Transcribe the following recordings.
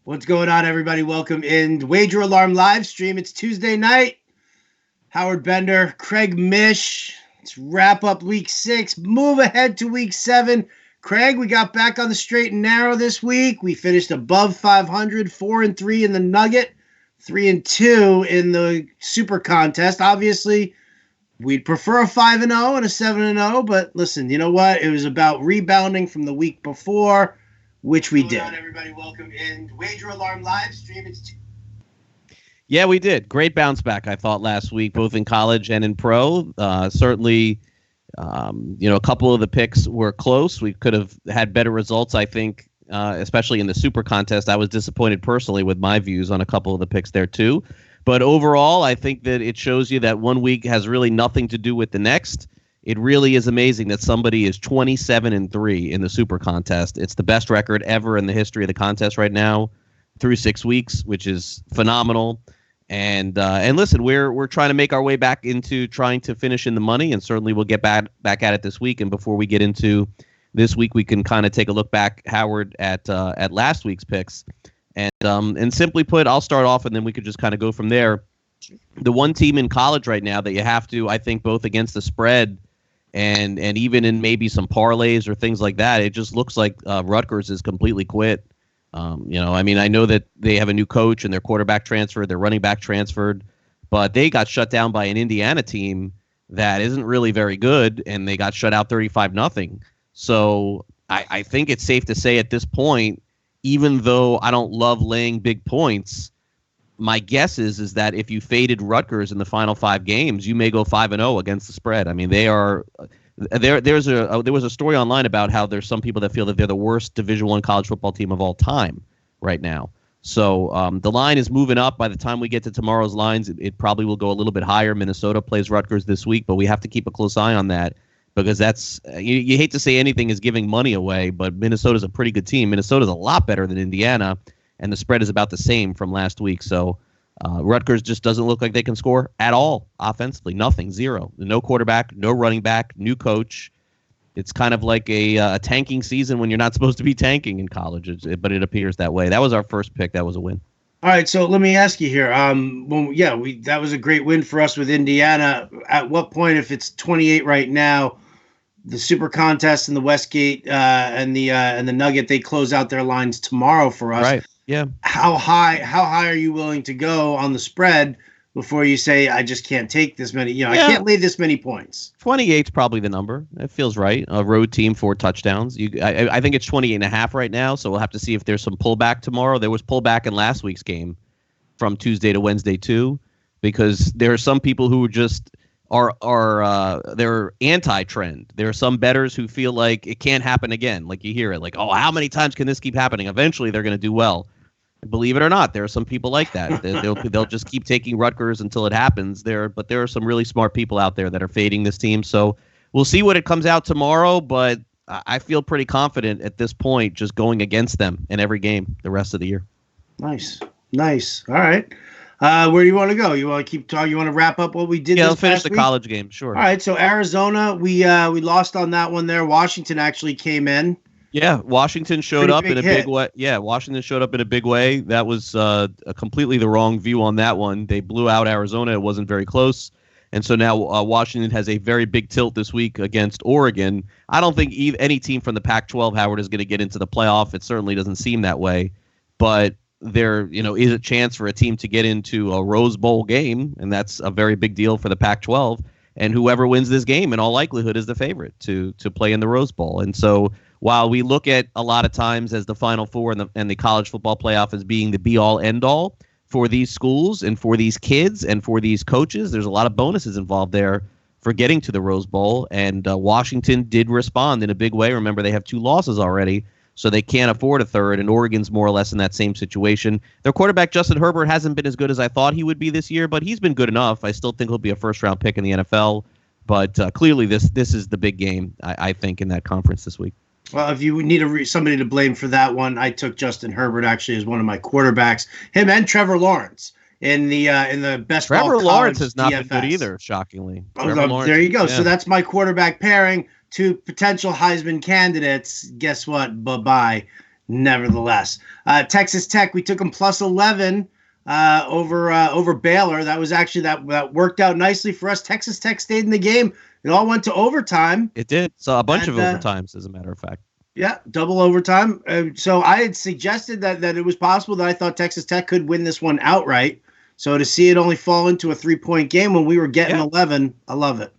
What's going on, everybody? Welcome in Wager Alarm live stream. It's Tuesday night. Howard Bender, Craig Mish. Let's wrap up week 6. Move ahead to week 7. Craig, we got back on the straight and narrow this week. We finished above 500, 4-3 in the Nugget, 3-2 in the Super Contest. Obviously, we'd prefer a 5-0 and a 7-0, but listen, you know what? It was about rebounding from the week before, which we did. What's going on, everybody? Welcome in Wager Alarm live stream. Yeah, we did. Great bounce back, I thought, last week, both in college and in pro. Certainly, a couple of the picks were close. We could have had better results, I think, especially in the Super Contest. I was disappointed personally with my views on a couple of the picks there, too. But overall, I think that it shows you that one week has really nothing to do with the next. It really is amazing that somebody is 27-3 in the Super Contest. It's the best record ever in the history of the contest right now through 6 weeks, which is phenomenal. And listen, we're trying to make our way back into trying to finish in the money, and certainly we'll get back at it this week. And before we get into this week, we can kind of take a look back, Howard, at last week's picks. And simply put, I'll start off, and then we could just kind of go from there. The one team in college right now that you have to, I think, both against the spread and even in maybe some parlays or things like that, it just looks like Rutgers is completely quit. I know that they have a new coach and their quarterback transferred, their running back transferred, but they got shut down by an Indiana team that isn't really very good, and they got shut out 35-0. So I think it's safe to say at this point, even though I don't love laying big points, my guess is that if you faded Rutgers in the final 5 games, you may go 5-0 against the spread. I mean, they are there was a story online about how there's some people that feel that they're the worst Division I college football team of all time right now. So the line is moving up. By the time we get to tomorrow's lines, it probably will go a little bit higher. Minnesota plays Rutgers this week, but we have to keep a close eye on that because that's you hate to say anything is giving money away, but Minnesota's a pretty good team. Minnesota's a lot better than Indiana, and the spread is about the same from last week. So Rutgers just doesn't look like they can score at all offensively. Nothing, zero. No quarterback, no running back, new coach. It's kind of like a tanking season when you're not supposed to be tanking in college, but it appears that way. That was our first pick. That was a win. All right, so let me ask you here. That was a great win for us with Indiana. At what point, if it's 28 right now, the Super Contest and the Westgate and the Nugget, they close out their lines tomorrow for us. Right. Yeah. How high are you willing to go on the spread before you say I just can't take this many? I can't lay this many points. 28's probably the number. It feels right. A road team, 4 touchdowns. I think it's 28.5 right now. So we'll have to see if there's some pullback tomorrow. There was pullback in last week's game from Tuesday to Wednesday too, because there are some people who just they're anti-trend. There are some bettors who feel like it can't happen again. Like you hear it, like, oh, how many times can this keep happening? Eventually, they're going to do well. Believe it or not, there are some people like that. They'll just keep taking Rutgers until it happens. But there are some really smart people out there that are fading this team. So we'll see what it comes out tomorrow. But I feel pretty confident at this point, just going against them in every game the rest of the year. Nice. All right. Where do you want to go? You want to keep talking? You want to wrap up what we did? Yeah, this I'll finish the week? College game. Sure. All right. So Arizona, we lost on that one there. Washington actually came in. Yeah, Washington showed up in a hit. big way. Yeah, Washington showed up in a big way. That was completely the wrong view on that one. They blew out Arizona. It wasn't very close. And so now Washington has a very big tilt this week against Oregon. I don't think any team from the Pac-12, Howard, is going to get into the playoff. It certainly doesn't seem that way. But there, is a chance for a team to get into a Rose Bowl game, and that's a very big deal for the Pac-12. And whoever wins this game, in all likelihood, is the favorite to play in the Rose Bowl. And so while we look at a lot of times as the Final Four and the college football playoff as being the be-all, end-all for these schools and for these kids and for these coaches, there's a lot of bonuses involved there for getting to the Rose Bowl. And Washington did respond in a big way. Remember, they have 2 losses already, so they can't afford a third, and Oregon's more or less in that same situation. Their quarterback, Justin Herbert, hasn't been as good as I thought he would be this year, but he's been good enough. I still think he'll be a first-round pick in the NFL. But clearly this is the big game, I think, in that conference this week. Well, if you need somebody to blame for that one, I took Justin Herbert actually as one of my quarterbacks. Him and Trevor Lawrence in the best. Trevor Lawrence has not been good either, shockingly. There you go. Yeah. So that's my quarterback pairing. 2 potential Heisman candidates. Guess what? Bye-bye. nevertheless. Texas Tech, we took them plus 11 over Baylor. That was actually that worked out nicely for us. Texas Tech stayed in the game. It all went to overtime. It did. So a bunch of overtimes, as a matter of fact. Yeah, double overtime. So I had suggested that it was possible that I thought Texas Tech could win this one outright. So to see it only fall into a 3-point game when we were getting 11, I love it.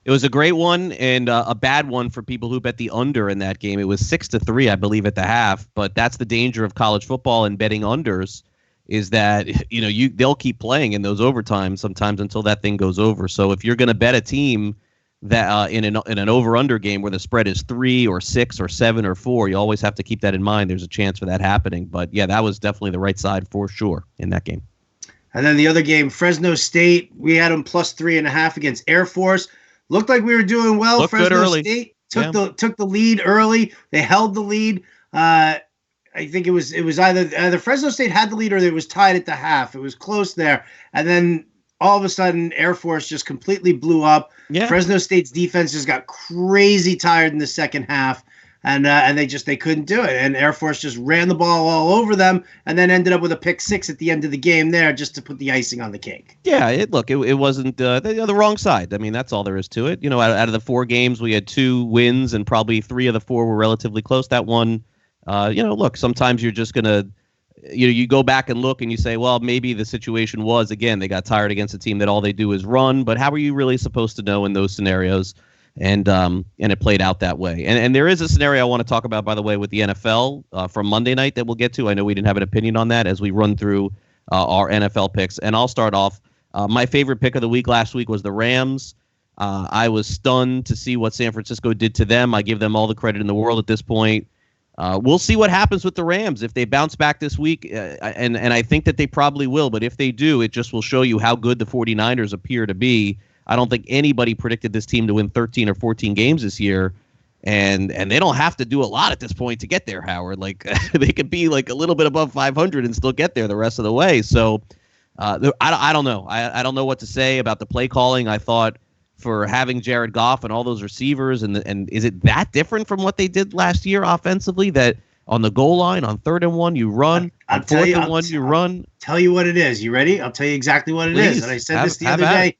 It was a great one and a bad one for people who bet the under in that game. It was 6-3, I believe, at the half. But that's the danger of college football and betting unders, is that they'll keep playing in those overtimes sometimes until that thing goes over. So if you're going to bet a team that in an over-under game where the spread is 3 or 6 or 7 or 4, you always have to keep that in mind. There's a chance for that happening. But yeah, that was definitely the right side for sure in that game. And then the other game, Fresno State, we had them plus 3.5 against Air Force. Looked like we were doing well. Looked Fresno good early. State took the lead early. They held the lead. I think it was either Fresno State had the lead or it was tied at the half. It was close there. And then all of a sudden, Air Force just completely blew up. Yeah. Fresno State's defense just got crazy tired in the second half, and they couldn't do it. And Air Force just ran the ball all over them, and then ended up with a pick 6 at the end of the game there, just to put the icing on the cake. Yeah, it wasn't the wrong side. I mean, that's all there is to it. Out of the 4 games, we had 2 wins, and probably 3 of the 4 were relatively close. That one, look, sometimes you're just gonna. You go back and look and you say, well, maybe the situation was, again, they got tired against a team that all they do is run. But how are you really supposed to know in those scenarios? And it played out that way. And there is a scenario I want to talk about, by the way, with the NFL from Monday night that we'll get to. I know we didn't have an opinion on that as we run through our NFL picks. And I'll start off. My favorite pick of the week last week was the Rams. I was stunned to see what San Francisco did to them. I give them all the credit in the world at this point. We'll see what happens with the Rams if they bounce back this week, and I think that they probably will. But if they do, it just will show you how good the 49ers appear to be. I don't think anybody predicted this team to win 13 or 14 games this year, and they don't have to do a lot at this point to get there, Howard. Like they could be like a little bit above 500 and still get there the rest of the way. So I don't know. I don't know what to say about the play calling. I thought, for having Jared Goff and all those receivers, and is it that different from what they did last year offensively, that on the goal line on 3rd and 1 you run, on 4th and 1 you run? Tell you what it is. You ready? I'll tell you exactly what it is. And I said this the other day.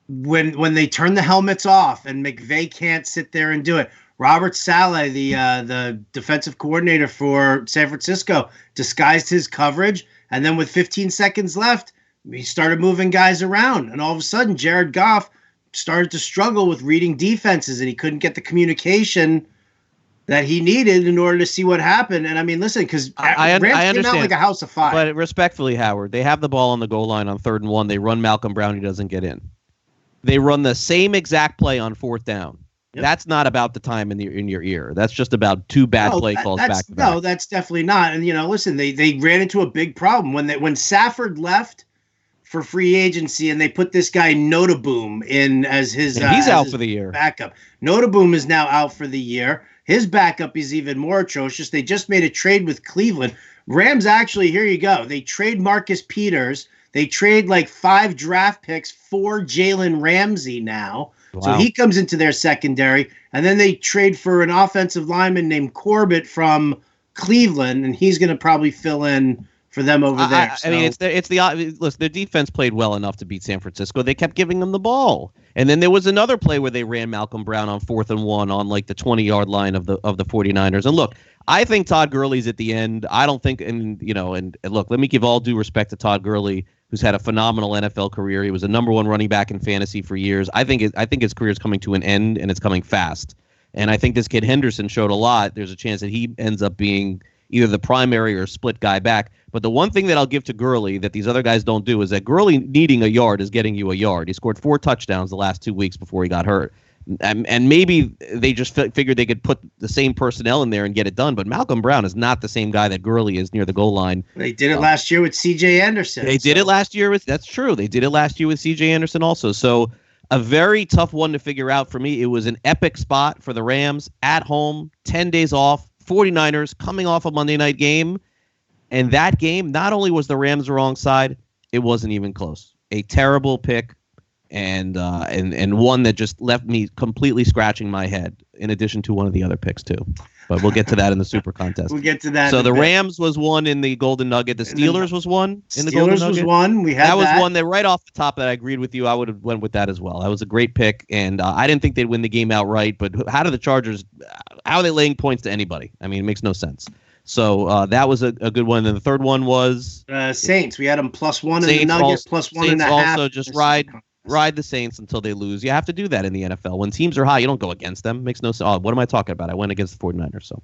When they turn the helmets off and McVay can't sit there and do it. Robert Saleh, the defensive coordinator for San Francisco, disguised his coverage, and then with 15 seconds left, he started moving guys around, and all of a sudden Jared Goff started to struggle with reading defenses, and he couldn't get the communication that he needed in order to see what happened. And I mean, listen, because Rams came out like a house of fire. But respectfully, Howard, they have the ball on the goal line on 3rd and 1. They run Malcolm Brown. He doesn't get in. They run the same exact play on 4th down. Yep. That's not about the time in your ear. That's just about 2 bad play calls back to back. No, that's definitely not. And listen, they ran into a big problem when Safford left for free agency, and they put this guy Notaboom in as his he's out for the year backup. Notaboom is now out for the year. His backup is even more atrocious. They just made a trade with Cleveland. Rams actually, here you go. They trade Marcus Peters. They trade like 5 draft picks for Jalen Ramsey now. Wow. So he comes into their secondary, and then they trade for an offensive lineman named Corbett from Cleveland, and he's going to probably fill in for them over there. I mean, listen, their defense played well enough to beat San Francisco. They kept giving them the ball. And then there was another play where they ran Malcolm Brown on 4th and 1 on like the 20-yard line of the 49ers. And look, I think Todd Gurley's at the end. I don't think, and look, let me give all due respect to Todd Gurley, who's had a phenomenal NFL career. He was a number 1 running back in fantasy for years. I think his career is coming to an end, and it's coming fast. And I think this kid Henderson showed a lot. There's a chance that he ends up being either the primary or split guy back. But the one thing that I'll give to Gurley that these other guys don't do is that Gurley needing a yard is getting you a yard. He scored 4 touchdowns the last 2 weeks before he got hurt. And maybe they just figured they could put the same personnel in there and get it done. But Malcolm Brown is not the same guy that Gurley is near the goal line. They did it last year with C.J. Anderson. They did it last year that's true. They did it last year with C.J. Anderson also. So a very tough one to figure out for me. It was an epic spot for the Rams at home, 10 days off, 49ers coming off a Monday night game. And that game, not only was the Rams the wrong side, it wasn't even close. A terrible pick. and one that just left me completely scratching my head, in addition to one of the other picks too. But we'll get to that in the Super Contest. We'll get to that. So the Rams was one in the Golden Nugget. The Steelers was one in the Golden Nugget. Steelers was one. We had that was one that right off the top that I agreed with you. I would have went with that as well. That was a great pick, and I didn't think they'd win the game outright. But how do the Chargers? How are they laying points to anybody? I mean, it makes no sense. So that was a good one. And the third one was Saints. We had them +1 in the Nuggets, +1.5. Saints also just ride the Saints until they lose. You have to do that in the NFL. When teams are high, you don't go against them. Makes no sense. Oh, what am I talking about? I went against the 49ers. So,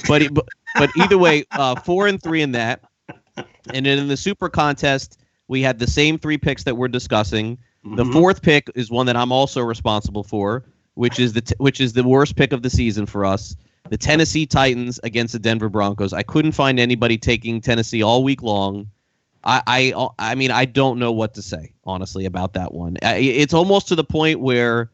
but either way, 4-3 in that. And then in the Super Contest, we had the same three picks that we're discussing. Mm-hmm. The fourth pick is one that I'm also responsible for, which is the worst pick of the season for us. The Tennessee Titans against the Denver Broncos. I couldn't find anybody taking Tennessee all week long. I mean, I don't know what to say, honestly, about that one. It's almost to the point where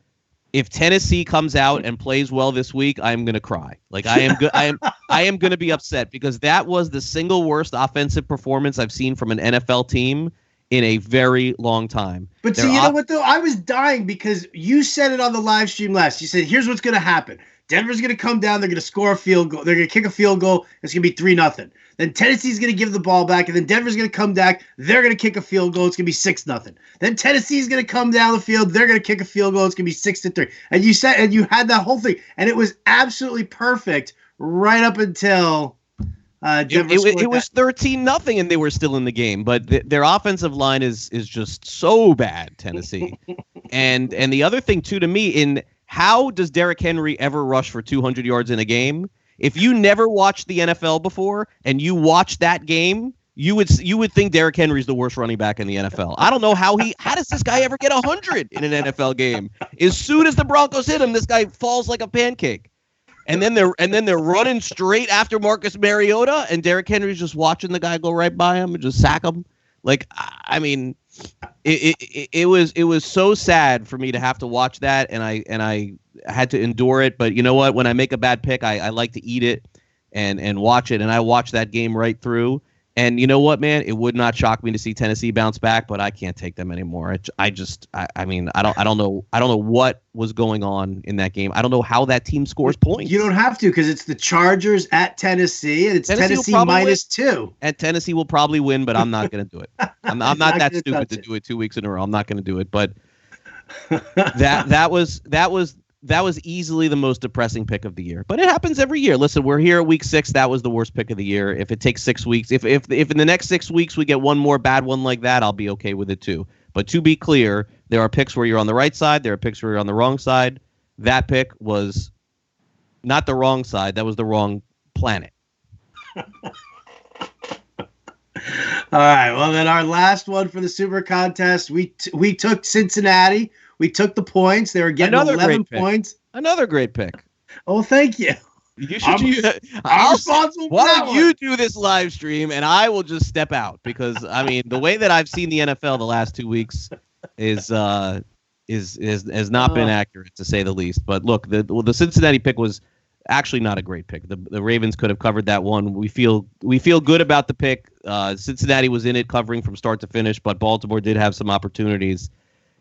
if Tennessee comes out and plays well this week, I'm going to cry. Like I am going to be upset because that was the single worst offensive performance I've seen from an NFL team in a very long time. But see, you know what, though? I was dying because you said it on the live stream last. You said, here's what's going to happen. Denver's going to come down. They're going to score a field goal. They're going to kick a field goal. It's going to be 3-0. Then Tennessee's going to give the ball back, and then Denver's going to come back. They're going to kick a field goal. It's going to be 6-0. Then Tennessee's going to come down the field. They're going to kick a field goal. It's going to be 6-3. And you said, and you had that whole thing, and it was absolutely perfect right up until Denver it was 13-0, and they were still in the game. But their offensive line is just so bad, Tennessee. and the other thing too, to me, how does Derrick Henry ever rush for 200 yards in a game? If you never watched the NFL before and you watch that game, you would think Derrick Henry's the worst running back in the NFL. I don't know how does this guy ever get 100 in an NFL game? As soon as the Broncos hit him, this guy falls like a pancake. And then they're running straight after Marcus Mariota, and Derrick Henry's just watching the guy go right by him and just sack him. Like, I mean, it was so sad for me to have to watch that, and I had to endure it. But you know what? When I make a bad pick, I like to eat it and watch it. And I watched that game right through. And you know what, man? It would not shock me to see Tennessee bounce back, but I can't take them anymore. I don't know what was going on in that game. I don't know how that team scores points. You don't have to, because it's the Chargers at Tennessee, and it's Tennessee -2. And Tennessee will probably win, but I'm not going to do it. I'm not that stupid to do it 2 weeks in a row. I'm not going to do it. But that was easily the most depressing pick of the year. But it happens every year. Listen, we're here at week 6. That was the worst pick of the year. If it takes 6 weeks, if in the next 6 weeks we get one more bad one like that, I'll be okay with it too. But to be clear, there are picks where you're on the right side. There are picks where you're on the wrong side. That pick was not the wrong side. That was the wrong planet. All right. Well, then our last one for the Super Contest, we took Cincinnati. We took the points. They were getting 11 points. Another great pick. Oh, thank you. I'm responsible for that one. Why don't you do this live stream, and I will just step out, because I mean the way that I've seen the NFL the last 2 weeks has not been accurate, to say the least. But look, the Cincinnati pick was actually not a great pick. The Ravens could have covered that one. We feel good about the pick. Cincinnati was in it covering from start to finish, but Baltimore did have some opportunities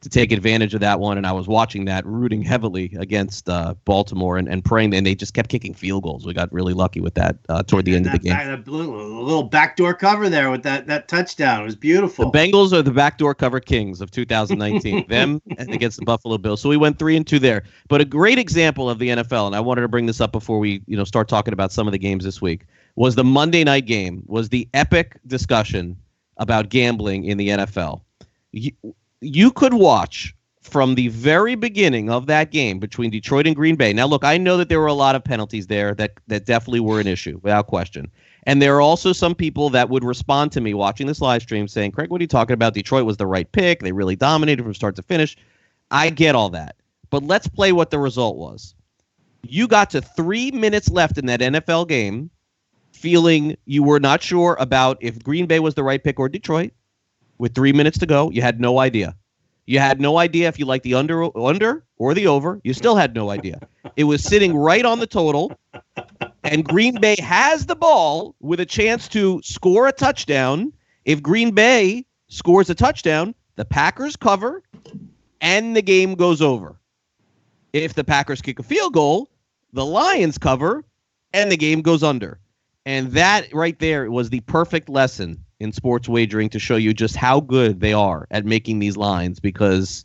to take advantage of that one, and I was watching that, rooting heavily against Baltimore and praying, and they just kept kicking field goals. We got really lucky with that toward the end of the game. A little backdoor cover there with that touchdown. It was beautiful. The Bengals are the backdoor cover kings of 2019. Them and against the Buffalo Bills. So we went 3-2 there. But a great example of the NFL, and I wanted to bring this up before we start talking about some of the games this week, was the Monday night game, was the epic discussion about gambling in the NFL. You could watch from the very beginning of that game between Detroit and Green Bay. Now, look, I know that there were a lot of penalties there that definitely were an issue, without question. And there are also some people that would respond to me watching this live stream saying, Craig, what are you talking about? Detroit was the right pick. They really dominated from start to finish. I get all that. But let's play what the result was. You got to 3 minutes left in that NFL game feeling you were not sure about if Green Bay was the right pick or Detroit. With 3 minutes to go, you had no idea. You had no idea if you liked the under or the over. You still had no idea. It was sitting right on the total, and Green Bay has the ball with a chance to score a touchdown. If Green Bay scores a touchdown, the Packers cover, and the game goes over. If the Packers kick a field goal, the Lions cover and the game goes under. And that right there was the perfect lesson in sports wagering to show you just how good they are at making these lines, because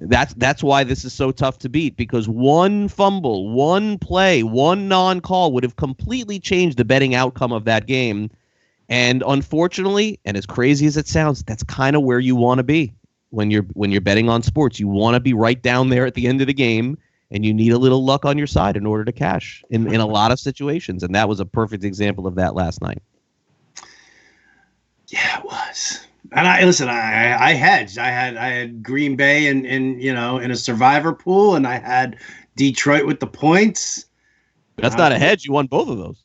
that's why this is so tough to beat, because one fumble, one play, one non-call would have completely changed the betting outcome of that game. And unfortunately, and as crazy as it sounds, that's kind of where you want to be when you're betting on sports. You want to be right down there at the end of the game, and you need a little luck on your side in order to cash in a lot of situations. And that was a perfect example of that last night. Yeah, it was. And I hedged. I had Green Bay in a survivor pool, and I had Detroit with the points. That's not a hedge. You won both of those.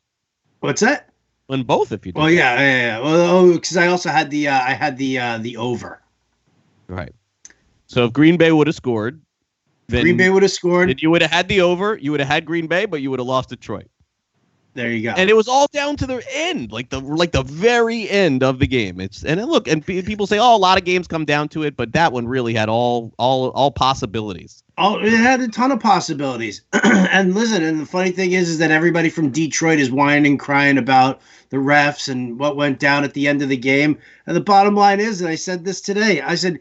What's that? Won both if you did. Well, yeah. Well, because I also had the over. Right. So if Green Bay would have scored, then Green Bay would have scored. Then you would have had the over. You would have had Green Bay, but you would have lost Detroit. There you go. And it was all down to the end, like the very end of the game. And people say, oh, a lot of games come down to it, but that one really had all possibilities. Oh, it had a ton of possibilities. And listen, and the funny thing is that everybody from Detroit is whining and crying about the refs and what went down at the end of the game. And the bottom line is, and I said this today, I said,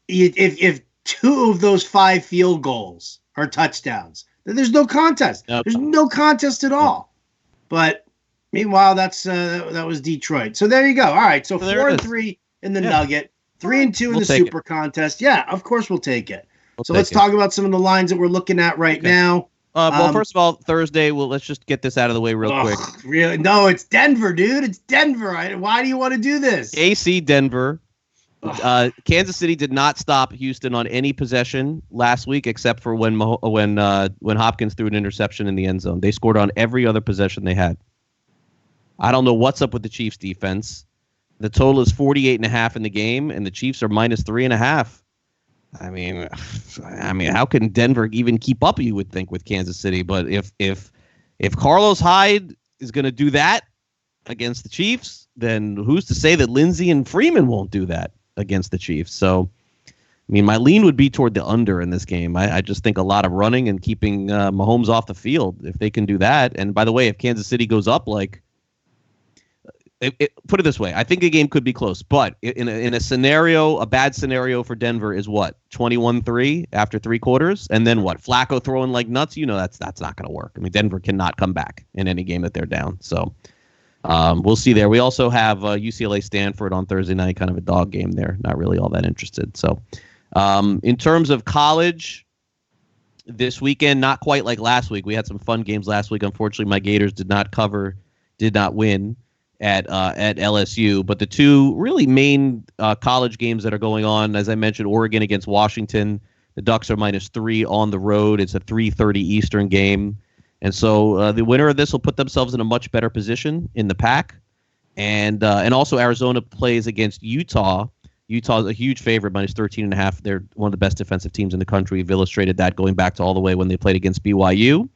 if 2 of those 5 field goals are touchdowns, then there's no contest. Nope. There's no contest at all. But meanwhile, that was Detroit. So there you go. All right, so 4-3 in the Nugget, 3-2 in the Super Contest. Yeah, of course we'll take it. So let's talk about some of the lines that we're looking at right now. Well, first of all, Thursday. Well, let's just get this out of the way real quick. Really? No, it's Denver, dude. It's Denver. Why do you want to do this? AC Denver. Kansas City did not stop Houston on any possession last week, except for when Hopkins threw an interception in the end zone. They scored on every other possession they had. I don't know what's up with the Chiefs defense. The total is 48.5 in the game, and the Chiefs are minus 3.5. I mean, how can Denver even keep up? You would think with Kansas City, but if Carlos Hyde is going to do that against the Chiefs, then who's to say that Lindsey and Freeman won't do that against the Chiefs? So, I mean, my lean would be toward the under in this game. I just think a lot of running and keeping Mahomes off the field, if they can do that. And by the way, if Kansas City goes up, put it this way, I think the game could be close. But in a scenario, a bad scenario for Denver is what? 21-3 after 3 quarters? And then what? Flacco throwing like nuts? That's not going to work. I mean, Denver cannot come back in any game that they're down. So we'll see there. We also have UCLA Stanford on Thursday night, kind of a dog game there. Not really all that interested. So in terms of college, this weekend, not quite like last week. We had some fun games last week. Unfortunately, my Gators did not win at LSU. But the 2 really main college games that are going on, as I mentioned, Oregon against Washington. The Ducks are minus 3 on the road. It's a 3:30 Eastern game. And so the winner of this will put themselves in a much better position in the pack. And also Arizona plays against Utah. Utah's a huge favorite, minus 13.5. They're one of the best defensive teams in the country. We've illustrated that going back to all the way when they played against BYU.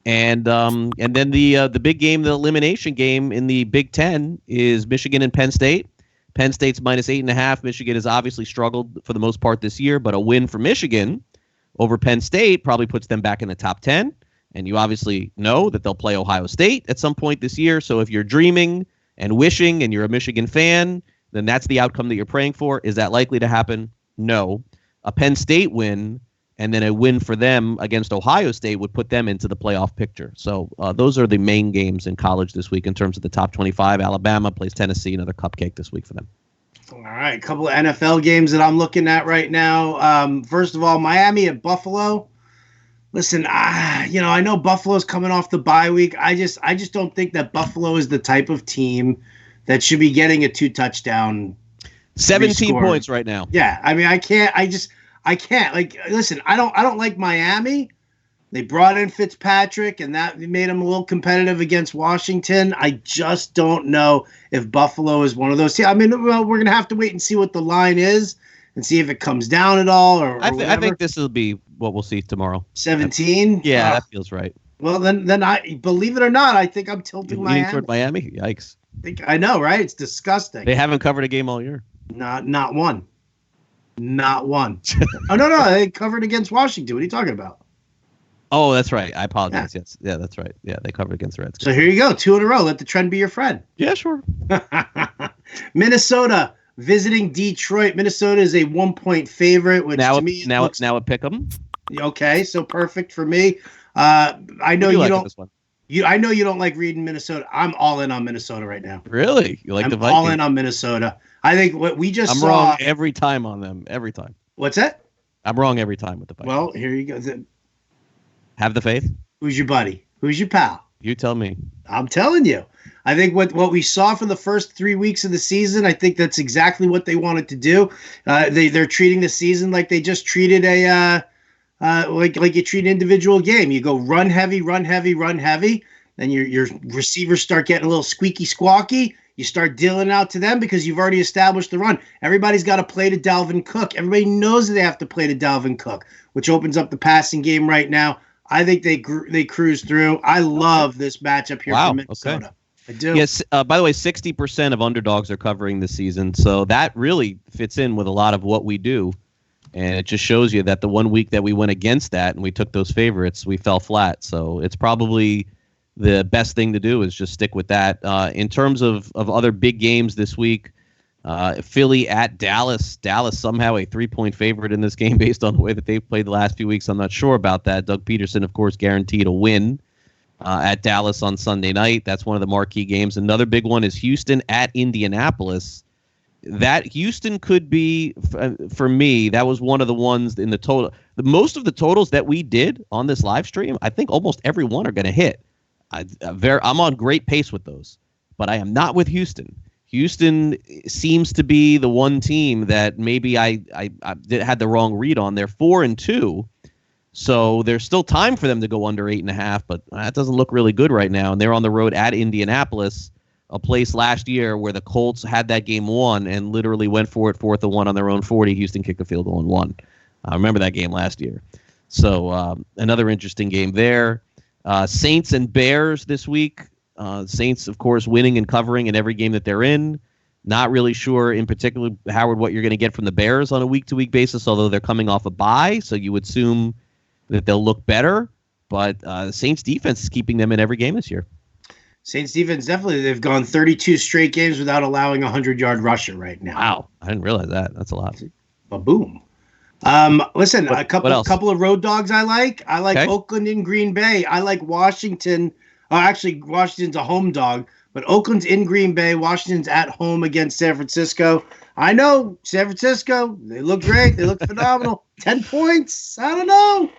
And then the big game, the elimination game in the Big Ten is Michigan and Penn State. Penn State's minus 8.5. Michigan has obviously struggled for the most part this year, but a win for Michigan over Penn State probably puts them back in the top 10. And you obviously know that they'll play Ohio State at some point this year. So if you're dreaming and wishing and you're a Michigan fan, then that's the outcome that you're praying for. Is that likely to happen? No. A Penn State win and then a win for them against Ohio State would put them into the playoff picture. So those are the main games in college this week in terms of the top 25. Alabama plays Tennessee, another cupcake this week for them. All right, a couple of NFL games that I'm looking at right now. First of all, Miami at Buffalo. Listen, I know Buffalo's coming off the bye week. I just don't think that Buffalo is the type of team that should be getting a 2-touchdown. 17 points right now. Yeah, I mean, I can't. Like, listen, I don't like Miami. They brought in Fitzpatrick, and that made them a little competitive against Washington. I just don't know if Buffalo is one of those. I mean, well, we're gonna have to wait and see what the line is and see if it comes down at all. I think this will be what we'll see tomorrow. 17. Yeah, that feels right. Well, then I believe it or not, I think I'm tilting Miami. Toward Miami. Yikes! I know, right? It's disgusting. They haven't covered a game all year. Not one. Not one. Oh, no. They covered against Washington. What are you talking about? Oh, that's right. I apologize. Yeah. Yes. Yeah, that's right. Yeah, they covered against the Redskins. So here you go. 2 in a row. Let the trend be your friend. Yeah, sure. Minnesota visiting Detroit. Minnesota is a 1-point favorite, which now, to me now looks... now a pick 'em. Okay, so perfect for me. I know you don't. This one? I know you don't like reading Minnesota. I'm all in on Minnesota right now. Really? You like the Vikings? All in on Minnesota. I think what we just saw. I'm wrong every time on them. Every time. What's that? I'm wrong every time with the Vikings. Well, here you go. Have the faith. Who's your buddy? Who's your pal? You tell me. I'm telling you. I think what we saw for the first 3 weeks of the season, I think that's exactly what they wanted to do. They're treating the season like they just treated a like you treat an individual game. You go run heavy, then your receivers start getting a little squeaky squawky. You start dealing out to them because you've already established the run. Everybody's got to play to Dalvin Cook. Everybody knows that they have to play to Dalvin Cook, which opens up the passing game right now. I think they cruise through. I love this matchup here for Minnesota. Okay. I do. Yes. By the way, 60% of underdogs are covering this season, so that really fits in with a lot of what we do. And it just shows you that the 1 week that we went against that and we took those favorites, we fell flat. So it's probably the best thing to do is just stick with that. In terms of other big games this week, Philly at Dallas. Dallas somehow a 3-point favorite in this game based on the way that they've played the last few weeks. I'm not sure about that. Doug Peterson, of course, guaranteed a win at Dallas on Sunday night. That's one of the marquee games. Another big one is Houston at Indianapolis. That Houston could be, for me, that was one of the ones in the total. Most of the totals that we did on this live stream, I think almost every one are going to hit. I'm on great pace with those, but I am not with Houston. Houston seems to be the one team that maybe I had the wrong read on. They're 4-2, so there's still time for them to go under 8.5, but that doesn't look really good right now. And they're on the road at Indianapolis, a place last year where the Colts had that game won and literally went for it 4th and 1 on their own 40. Houston kicked a field goal and won. I remember that game last year. So another interesting game there. Saints and Bears this week. Saints, of course, winning and covering in every game that they're in. Not really sure, in particular, Howard, what you're going to get from the Bears on a week-to-week basis, although they're coming off a bye, so you would assume that they'll look better. But the Saints defense is keeping them in every game this year. Saints defense, definitely. They've gone 32 straight games without allowing a 100-yard rusher right now. Wow. I didn't realize that. That's a lot. Ba-boom. Listen, a couple of road dogs I like. I like Oakland and Green Bay. I like Washington. Actually, Washington's a home dog, but Oakland's in Green Bay. Washington's at home against San Francisco. I know, San Francisco, they look great. They look phenomenal. 10 points? I don't know.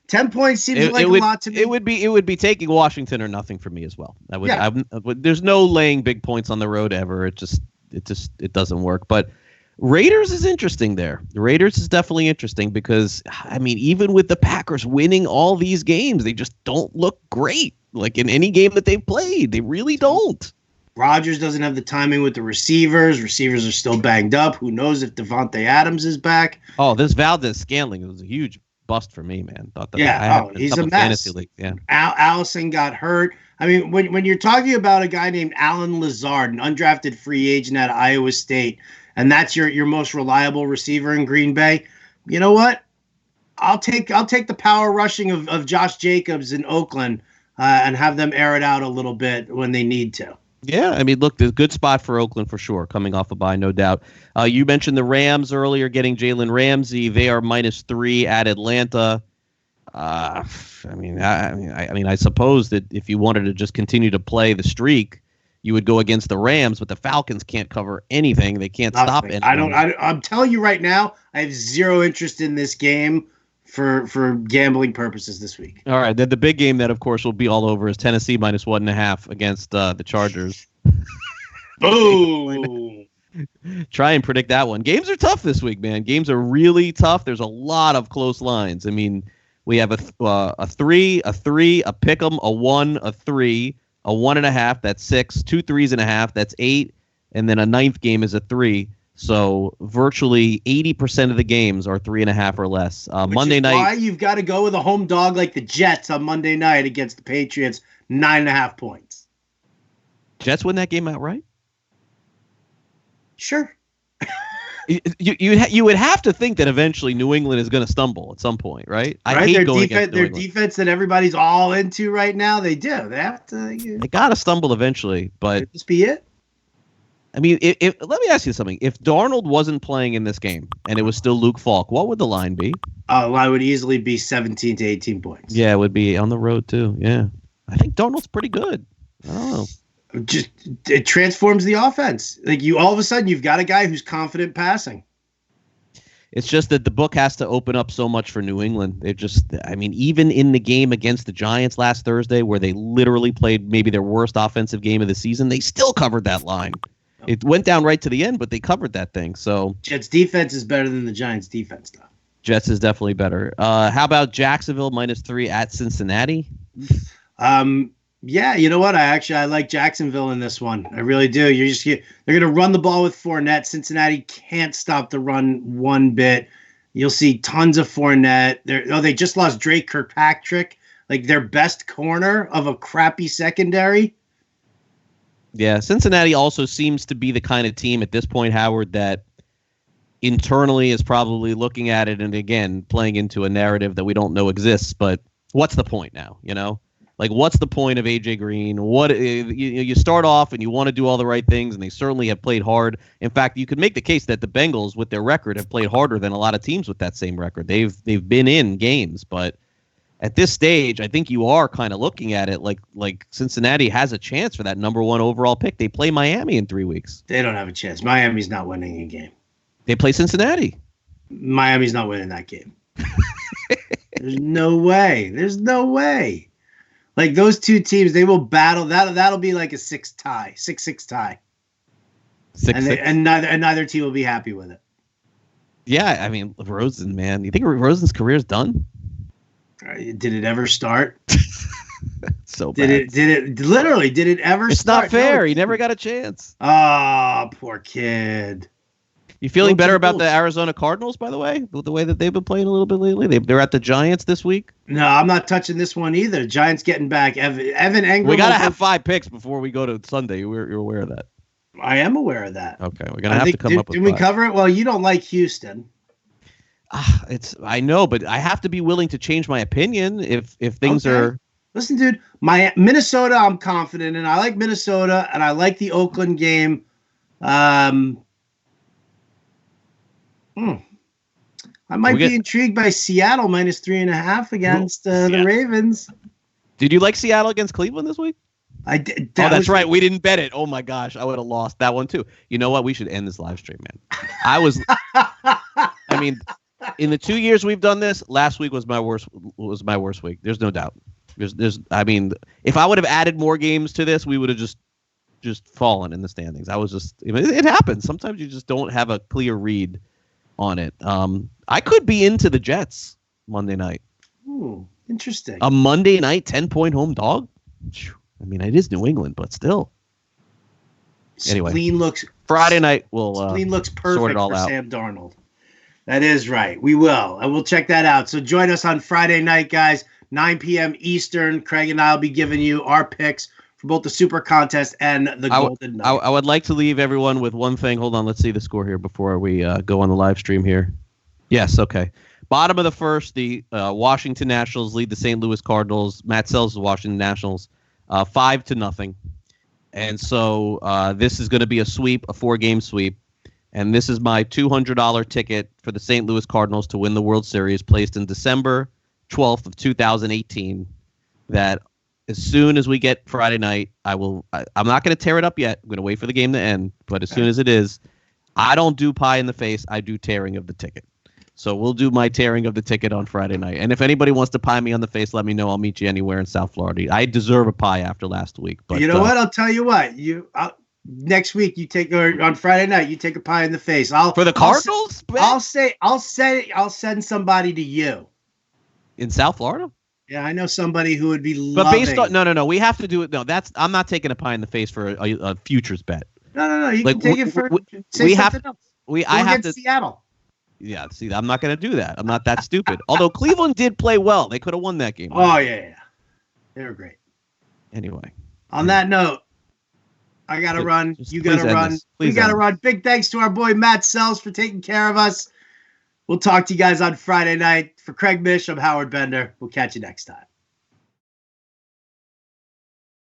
10 points seems a lot to me. It would be taking Washington or nothing for me as well. There's no laying big points on the road ever. It doesn't work. But Raiders is interesting there. The Raiders is definitely interesting because, I mean, even with the Packers winning all these games, they just don't look great. Like in any game that they've played, they really don't. Rodgers doesn't have the timing with the receivers. Receivers are still banged up. Who knows if Devontae Adams is back? Oh, this Valdez-Scantling was a huge bust for me, man. He's a mess. Yeah. Allison got hurt. I mean, when you're talking about a guy named Alan Lazard, an undrafted free agent at Iowa State, and that's your most reliable receiver in Green Bay, you know what? I'll take the power rushing of Josh Jacobs in Oakland and have them air it out a little bit when they need to. Yeah, I mean, look, there's a good spot for Oakland for sure, coming off a bye, no doubt. You mentioned the Rams earlier getting Jalen Ramsey. They are -3 at Atlanta. I suppose that if you wanted to just continue to play the streak, you would go against the Rams, but the Falcons can't cover anything. They can't stop anything. I'm telling you right now, I have zero interest in this game for gambling purposes this week. All right. Then the big game that, of course, will be all over is Tennessee -1.5 against the Chargers. Boom. Try and predict that one. Games are tough this week, man. Games are really tough. There's a lot of close lines. I mean, we have a 3, a 3, a pick'em, a 1, a 3, a 1.5. That's 6. 2 3.5. That's 8. And then a 9th game is a 3. So virtually 80% of the games are 3.5 or less. Monday night. Why you've got to go with a home dog like the Jets on Monday night against the Patriots, 9.5 points. Jets win that game outright? Sure. You would have to think that eventually New England is going to stumble at some point, right? I hate going against their defense that everybody's all into right now. They do. They have to. They got to stumble eventually, but this be it. I mean, if let me ask you something. If Darnold wasn't playing in this game and it was still Luke Falk, what would the line be? The line would easily be 17 to 18 points. Yeah, it would be on the road too. Yeah, I think Darnold's pretty good. I don't know. Just it transforms the offense. Like all of a sudden you've got a guy who's confident passing. It's just that the book has to open up so much for New England. Even in the game against the Giants last Thursday, where they literally played maybe their worst offensive game of the season, they still covered that line. It went down right to the end, but they covered that thing. So Jets defense is better than the Giants defense, though. Jets is definitely better. How about Jacksonville -3 at Cincinnati? Yeah, you know what? I like Jacksonville in this one. I really do. They're going to run the ball with Fournette. Cincinnati can't stop the run one bit. You'll see tons of Fournette. They just lost Drake Kirkpatrick, like their best corner of a crappy secondary. Yeah, Cincinnati also seems to be the kind of team at this point, Howard, that internally is probably looking at it and, again, playing into a narrative that we don't know exists. But what's the point now, you know? Like, what's the point of A.J. Green? What you start off and you want to do all the right things, and they certainly have played hard. In fact, you could make the case that the Bengals, with their record, have played harder than a lot of teams with that same record. They've been in games, but at this stage, I think you are kind of looking at it like Cincinnati has a chance for that number 1 overall pick. They play Miami in 3 weeks. They don't have a chance. Miami's not winning a game. They play Cincinnati. Miami's not winning that game. There's no way. There's no way. Like those two teams, they will battle. That'll be like a 6-6 tie. 6-6. And neither team will be happy with it. Yeah, I mean, Rosen, man. You think Rosen's career is done? Did it ever start? So bad. Did it ever start? It's not fair. No, he never got a chance. Oh, poor kid. You feeling better about the Arizona Cardinals, by the way? The way that they've been playing a little bit lately? They're at the Giants this week? No, I'm not touching this one either. Giants getting back Evan Engram. We got to have 5 picks before we go to Sunday. You're aware of that? I am aware of that. Okay, we're going to have to come up with 5. Did we cover it? Well, you don't like Houston. I know, but I have to be willing to change my opinion if things are. Listen, dude, Minnesota, I'm confident in. I like Minnesota, and I like the Oakland game. I might be intrigued by Seattle -3.5 against the Ravens. Did you like Seattle against Cleveland this week? I did. That's right. We didn't bet it. Oh my gosh, I would have lost that one too. You know what? We should end this live stream, man. I mean, in the 2 years we've done this, last week was my worst week. There's no doubt. I mean, if I would have added more games to this, we would have just fallen in the standings. It happens. Sometimes you just don't have a clear read on it. I could be into the Jets Monday night. Ooh, interesting. A Monday night 10-point home dog? I mean, it is New England, but still. Anyway, Friday night Spleen looks perfect sort it all for out. Sam Darnold. That is right. We will. And we'll check that out. So join us on Friday night, guys, 9 p.m. Eastern. Craig and I will be giving you our picks for both the Super Contest and the Golden Nugget. I would like to leave everyone with one thing. Hold on. Let's see the score here before we go on the live stream here. Yes, okay. Bottom of the first, the Washington Nationals lead the St. Louis Cardinals. Matt sells the Washington Nationals 5-0. And so this is going to be a sweep, a 4-game sweep. And this is my $200 ticket for the St. Louis Cardinals to win the World Series, placed in December 12th of 2018. That as soon as we get Friday night, I'm not going to tear it up yet. I'm going to wait for the game to end. But as soon as it is, I don't do pie in the face. I do tearing of the ticket. So we'll do my tearing of the ticket on Friday night. And if anybody wants to pie me on the face, let me know. I'll meet you anywhere in South Florida. I deserve a pie after last week. But you know what? I'll tell you what. Next week on Friday night you take a pie in the face. For the Cardinals? I'll send somebody to you in South Florida. Yeah, I know somebody who would be. But based on no, we have to do it. No, I'm not taking a pie in the face for a futures bet. No. You can take it for. We have to. I have to. Seattle. Yeah, see, I'm not going to do that. I'm not that stupid. Although Cleveland did play well, they could have won that game. Oh yeah, they were great. Anyway, on that note. I got to run. Just You got to run. We got to run. Big thanks to our boy Matt Sells for taking care of us. We'll talk to you guys on Friday night. For Craig Mish, I'm Howard Bender. We'll catch you next time.